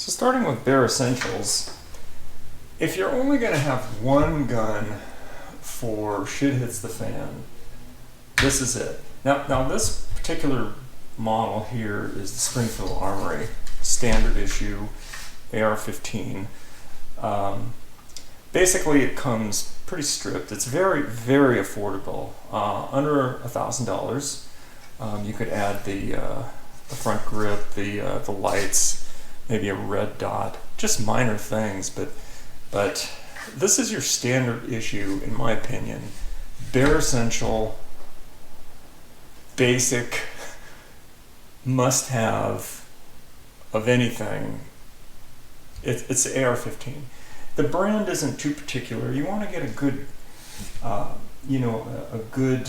So starting with bare essentials, if you're only going to have one gun for shit hits the fan, this is it. Now this particular model here is the Springfield Armory standard issue AR15. Basically it comes pretty stripped. It's very, very affordable. Under $1,000. You could add the front grip, the lights, maybe a red dot, just minor things, but this is your standard issue, in my opinion. Bare essential, basic, must-have of anything. It's the AR15. The brand isn't too particular. You want to get a good, a good,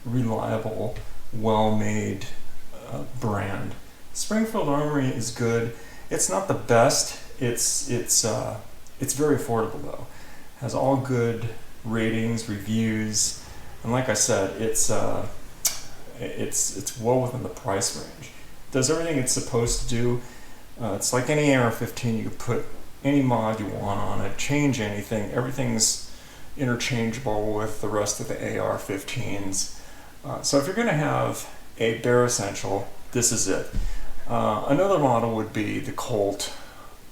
reliable, well-made brand. Springfield Armory is good. It's not the best. It's very affordable though. Has all good ratings, reviews, and like I said, it's well within the price range. Does everything it's supposed to do. It's like any AR-15. You can put any mod you want on it, change anything. Everything's interchangeable with the rest of the AR-15s. So if you're going to have a bare essential, this is it. Another model would be the Colt,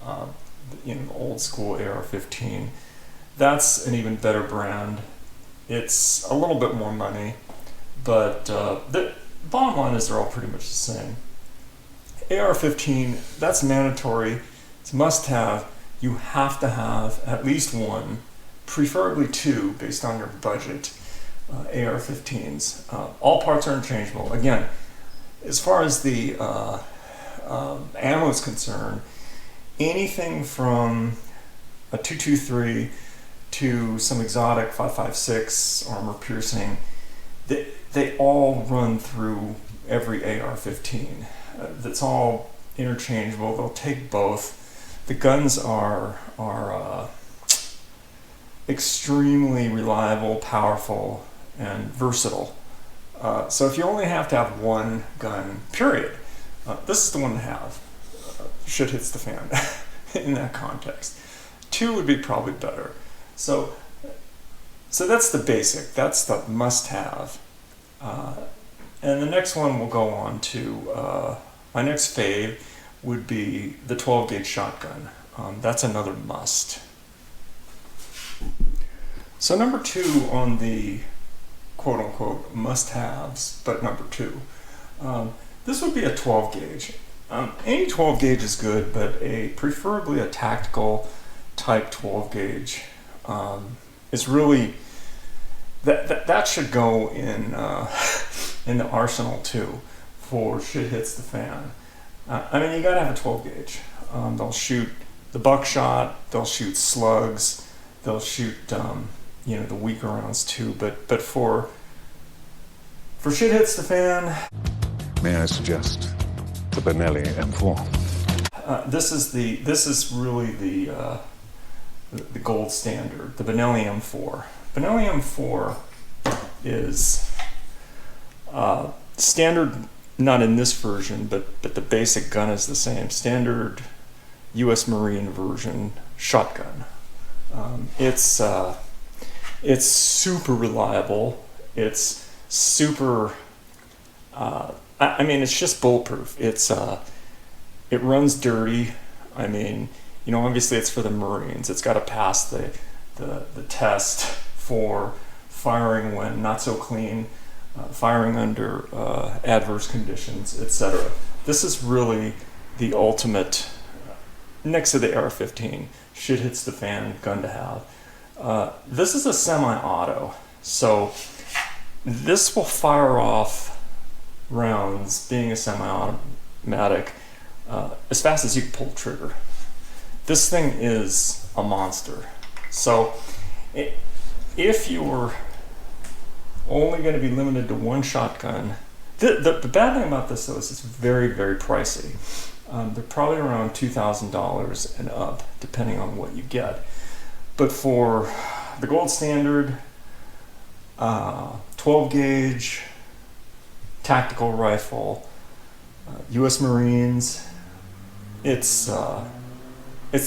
old school AR-15. That's an even better brand. It's a little bit more money, but the bottom line is they're all pretty much the same. AR-15, that's mandatory. It's must-have. You have to have at least one, preferably two, based on your budget. AR-15s. All parts are interchangeable. Again, as far as the ammo is concerned, anything from a 223 to some exotic 5.56 armor piercing, they all run through every AR-15. That's all interchangeable. They'll take both. The guns are extremely reliable, powerful, and versatile. So if you only have to have one gun, period, this is the one to have. Shit hits the fan in that context. Two would be probably better. So that's the basic. That's the must-have. And the next one we'll go on to, my next fave would be the 12-gauge shotgun. That's another must. So number two on the quote-unquote must-haves, but number two, this would be a 12-gauge. Any 12-gauge is good, but preferably a tactical type 12-gauge is really that should go in in the arsenal too for shit hits the fan. I mean, you gotta have a 12-gauge. They'll shoot the buckshot, they'll shoot slugs, they'll shoot the weaker rounds too, but for shit hits the fan. May I suggest the Benelli M4? This is really the gold standard, the Benelli M4. Benelli M4 is standard, not in this version, but the basic gun is the same. Standard U.S. Marine version shotgun. It's super reliable. It's super. I mean, it's just bulletproof. It runs dirty. I mean, obviously it's for the Marines. It's got to pass the test for firing when not so clean, firing under adverse conditions, etc. This is really the ultimate, next to the AR-15, shit hits the fan gun to have. This is a semi-auto, so this will fire off rounds, being a semi-automatic, as fast as you can pull the trigger. This thing is a monster. So if you were only going to be limited to one shotgun, the bad thing about this though is it's very, very pricey. They're probably around $2,000 and up, depending on what you get. But for the gold standard, 12 gauge, tactical rifle, U.S. Marines, it's the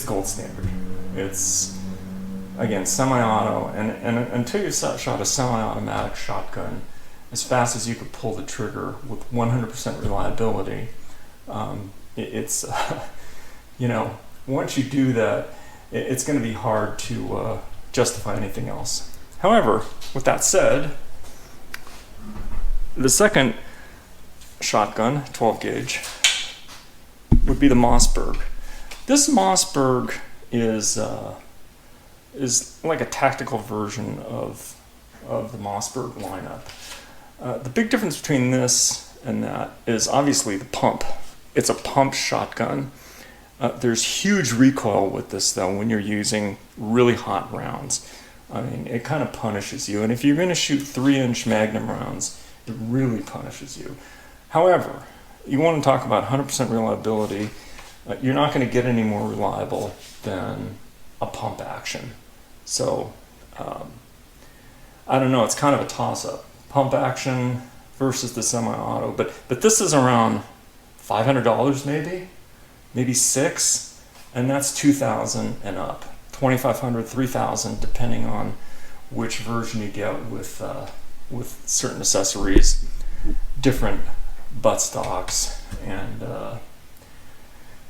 gold standard. It's, again, semi-auto, and until you shot a semi-automatic shotgun as fast as you could pull the trigger with 100% reliability, it's you know, once you do that, it's going to be hard to justify anything else. However, with that said, the second shotgun, 12 gauge, would be the Mossberg. This Mossberg is like a tactical version of the Mossberg lineup. The big difference between this and that is obviously the pump. It's a pump shotgun. There's huge recoil with this though when you're using really hot rounds. I mean, it kind of punishes you. And if you're going to shoot 3-inch Magnum rounds, it really punishes you. However, you want to talk about 100% reliability. You're not going to get any more reliable than a pump action. So, I don't know, it's kind of a toss-up. Pump action versus the semi-auto. But this is around $500 maybe $600, and that's $2,000 and up. $2,500, $3,000, depending on which version you get with certain accessories, different buttstocks, and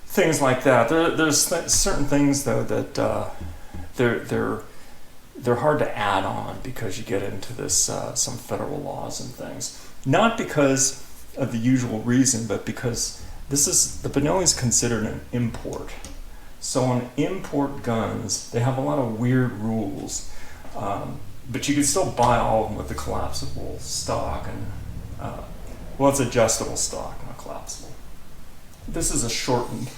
things like that. There's certain things though that they're hard to add on because you get into this some federal laws and things. Not because of the usual reason, but because the Benelli is considered an import. So on import guns, they have a lot of weird rules, but you can still buy all of them with the collapsible stock, and well, it's adjustable stock, not collapsible. This is a shortened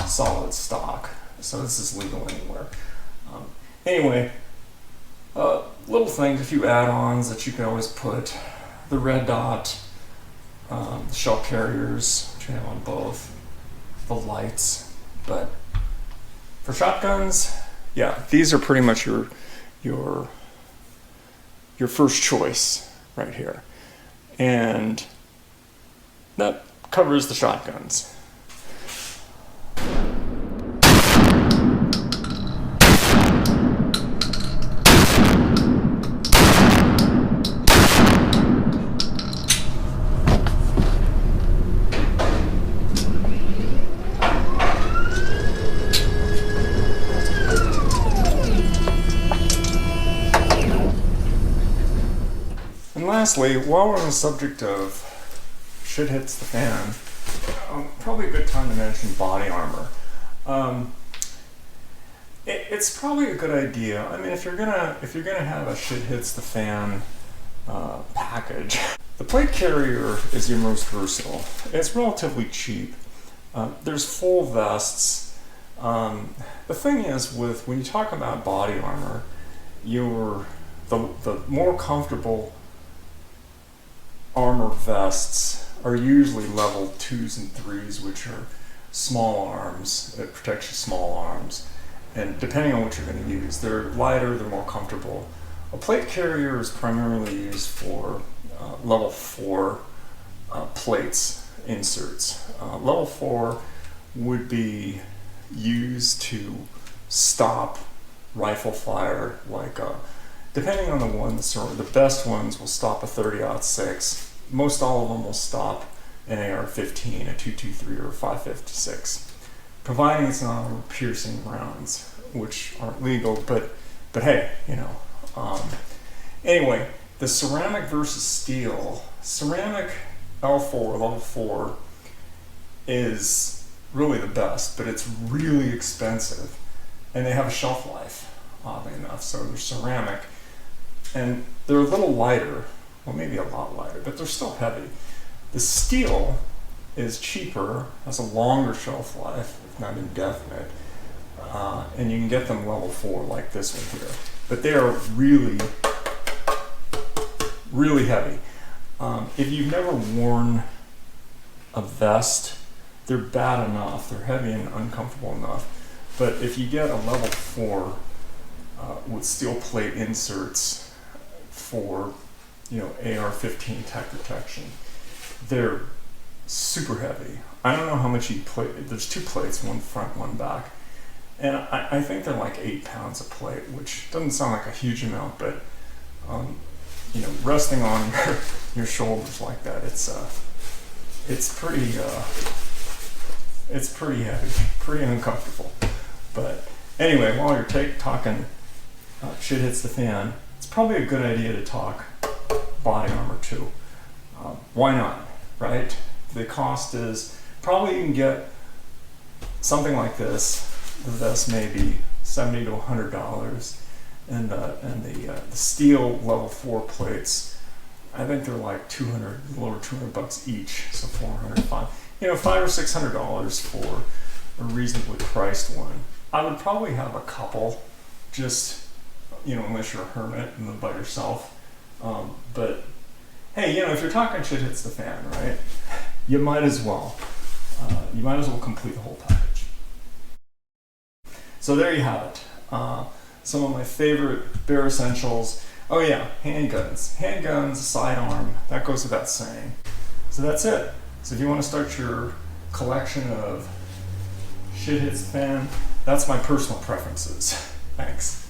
solid stock, so this is legal anywhere. Anyway, little things, a few add-ons that you can always put: the red dot, the shell carriers, which you have on both, the lights. But for shotguns, yeah, these are pretty much your first choice right here, and that covers the shotguns. And lastly, while we're on the subject of shit hits the fan, probably a good time to mention body armor. It's probably a good idea. I mean, if you're gonna have a shit hits the fan package, the plate carrier is your most versatile. It's relatively cheap. There's full vests. The thing is, when you talk about body armor, the more comfortable armor vests are usually level 2s and 3s, which are small arms. It protects your small arms, and depending on what you're going to use, they're lighter, they're more comfortable. A plate carrier is primarily used for level 4 plates inserts. Level 4 would be used to stop rifle fire, like depending on the ones, the best ones will stop a 30-06. Most all of them will stop an AR15, a 223, or a 5.56, providing it's not piercing rounds, which aren't legal. But hey, you know. Anyway, the ceramic versus steel. Ceramic L4, level 4, is really the best, but it's really expensive, and they have a shelf life, oddly enough. So they're ceramic, and they're a little lighter, well, maybe a lot lighter, but they're still heavy. The steel is cheaper, has a longer shelf life, if not indefinite, and you can get them level 4 like this one here. But they are really, really heavy. If you've never worn a vest, they're bad enough. They're heavy and uncomfortable enough. But if you get a level 4 with steel plate inserts for, AR-15 type protection, they're super heavy. I don't know how much each plate. There's 2 plates, one front, one back, and I think they're like 8 pounds a plate, which doesn't sound like a huge amount, but you know, resting on your shoulders like that, it's pretty heavy, pretty uncomfortable. But anyway, while you're talking shit hits the fan, it's probably a good idea to talk body armor too. Why not, right? The cost is probably you can get something like this. The vest may be $70 to $100, and the steel level 4 plates, I think they're like 200, a little over $200 each, so 400, $500 or $600 for a reasonably priced one. I would probably have a couple, just unless you're a hermit and live by yourself. But hey, if you're talking shit hits the fan, right? You might as well. You might as well complete the whole package. So there you have it. Some of my favorite bare essentials. Oh yeah, handguns. Handguns, sidearm, that goes without saying. So that's it. So if you want to start your collection of shit hits the fan, that's my personal preferences. Thanks.